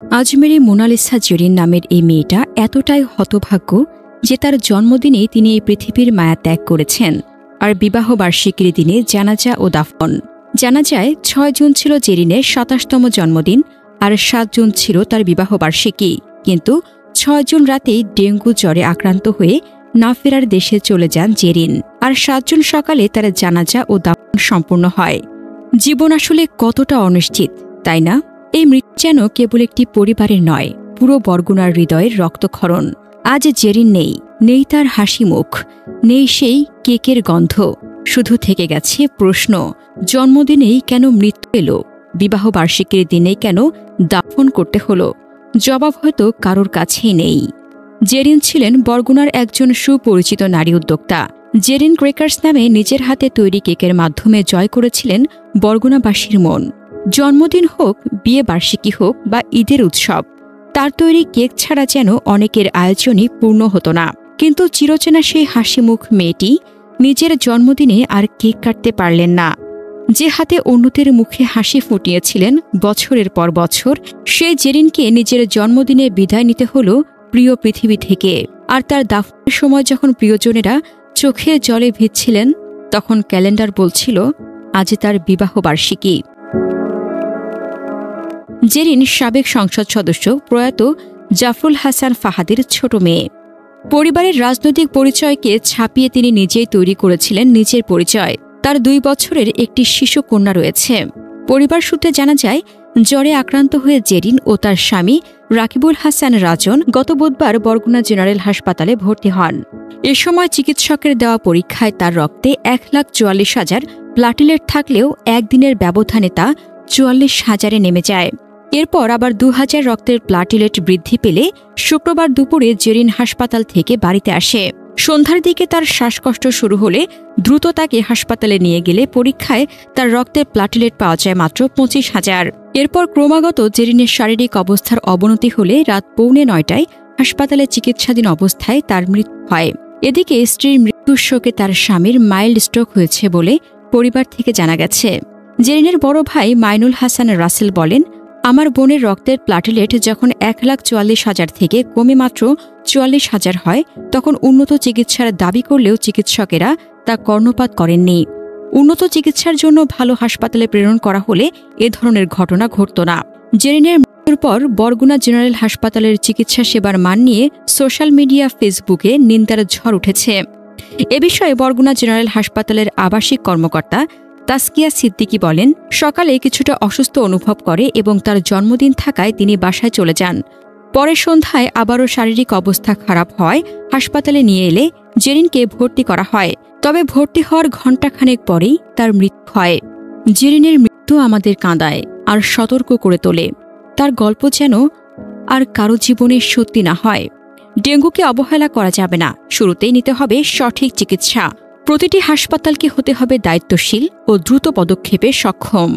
Ajmeri Mona Lisa Zerin নামের এই মেয়েটা এতটাই হতভাগ্য যে তার জন্মদিনে তিনি এই পৃথিবীর মায়া ত্যাগ করেছেন। আর বিবাহবার্ষিকীর দিনে জানাজা ও দাফন। জানাজায় ৬ জুন ছিল জেরিনের ২৭তম জন্মদিন, আর ৭ জুন ছিল তার বিবাহবার্ষিকী। কিন্তু ৬ জুন রাতেই ডেঙ্গু জ্বরে আক্রান্ত হয়ে না ফেরার দেশে চলে যান জেরিন। আর ৭ জুন সকালে তার জানাজা ও দাফন সম্পূর্ণ হয়। জীবন আসলে কতটা অনিশ্চিত, তাই না? এই মৃত্যু যেন কেবল একটি পরিবারের নয়, পুরো বরগুনার হৃদয়ের রক্তক্ষরণ। আজ জেরিন নেই, নেই তার হাসি মুখ, নেই সেই কেকের গন্ধ। শুধু থেকে গেছে প্রশ্ন, জন্মদিনেই কেন মৃত্যু এলো? বিবাহবার্ষিকীর দিনেই কেন দাফন করতে হলো? জবাব হয়তো কারোর কাছেই নেই। জেরিন ছিলেন বরগুনার একজন সুপরিচিত নারী উদ্যোক্তা। জেরিন ক্রেকার্স নামে নিজের হাতে তৈরি কেকের মাধ্যমে জয় করেছিলেন বরগুনাবাসীর মন। জন্মদিন হোক, বিয়ে বার্ষিকী হোক বা ঈদের উৎসব, তার তৈরি কেক ছাড়া যেন অনেকের আয়োজনই পূর্ণ হতো না। কিন্তু চিরচেনা সেই হাসিমুখ মেয়েটি নিজের জন্মদিনে আর কেক কাটতে পারলেন না। যে হাতে অন্যদের মুখে হাসি ফুটিয়েছিলেন বছরের পর বছর, সেই জেরিনকে নিজের জন্মদিনে বিদায় নিতে হলো প্রিয় পৃথিবী থেকে। আর তার দাফনের সময় যখন প্রিয়জনেরা চোখে জলে ভিজছিলেন, তখন ক্যালেন্ডার বলছিল আজ তার বিবাহবার্ষিকী। জেরিন সাবেক সংসদ সদস্য প্রয়াত জাফরুল হাসান ফাহাদের ছোট মেয়ে। পরিবারের রাজনৈতিক পরিচয়কে ছাপিয়ে তিনি নিজেই তৈরি করেছিলেন নিজের পরিচয়। তার ২ বছরের একটি শিশু কন্যা রয়েছে। পরিবার সূত্রে জানা যায়, জ্বরে আক্রান্ত হয়ে জেরিন ও তার স্বামী রাকিবুল হাসান রাজন গত বুধবার বরগুনা জেনারেল হাসপাতালে ভর্তি হন। এ সময় চিকিৎসকের দেওয়া পরীক্ষায় তার রক্তে ১,৪৪,০০০ প্লাটিলেট থাকলেও একদিনের ব্যবধানে তা ৪৪,০০০-এ নেমে যায়। এরপর আবার ২,০০০ রক্তের প্লাটিলেট বৃদ্ধি পেলে শুক্রবার দুপুরে জেরিন হাসপাতাল থেকে বাড়িতে আসে। সন্ধ্যার দিকে তার শ্বাসকষ্ট শুরু হলে দ্রুত তাকে হাসপাতালে নিয়ে গেলে পরীক্ষায় তার রক্তের প্লাটিলেট পাওয়া যায় মাত্র ২৫,০০০। এরপর ক্রমাগত জেরিনের শারীরিক অবস্থার অবনতি হলে রাত 8:45টায় হাসপাতালে চিকিৎসাধীন অবস্থায় তার মৃত্যু হয়। এদিকে স্ত্রীর মৃত্যুর শোকে তার স্বামীর মাইল্ড স্ট্রোক হয়েছে বলে পরিবার থেকে জানা গেছে। জেরিনের বড় ভাই মাইনুল হাসান রাসেল বলেন, আমার বোনের রক্তের প্লাটিলেট যখন ১,৪৪,০০০ থেকে কমে মাত্র ৪৪,০০০ হয়, তখন উন্নত চিকিৎসার দাবি করলেও চিকিৎসকেরা তা কর্ণপাত করেননি। উন্নত চিকিৎসার জন্য ভালো হাসপাতালে প্রেরণ করা হলে এ ধরনের ঘটনা ঘটত না। জেরিনের মৃত্যুর পর বরগুনা জেনারেল হাসপাতালের চিকিৎসা সেবার মান নিয়ে সোশ্যাল মিডিয়া, ফেসবুকে নিন্দার ঝড় উঠেছে। এ বিষয়ে বরগুনা জেনারেল হাসপাতালের আবাসিক কর্মকর্তা তাসকিয়া সিদ্দিকী বলেন, সকালে কিছুটা অসুস্থ অনুভব করে এবং তার জন্মদিন থাকায় তিনি বাসায় চলে যান। পরে সন্ধ্যায় আবারও শারীরিক অবস্থা খারাপ হয়। হাসপাতালে নিয়ে এলে জেরিনকে ভর্তি করা হয়। তবে ভর্তি হওয়ার ঘণ্টাখানেক পরেই তার মৃত্যু হয়। জেরিনের মৃত্যু আমাদের কাঁদায় আর সতর্ক করে তোলে। তার গল্প যেন আর কারো জীবনে সত্যি না হয়। ডেঙ্গুকে অবহেলা করা যাবে না, শুরুতেই নিতে হবে সঠিক চিকিৎসা। প্রতিটি হাসপাতালকে হতে হবে দায়িত্বশীল ও দ্রুত পদক্ষেপে সক্ষম।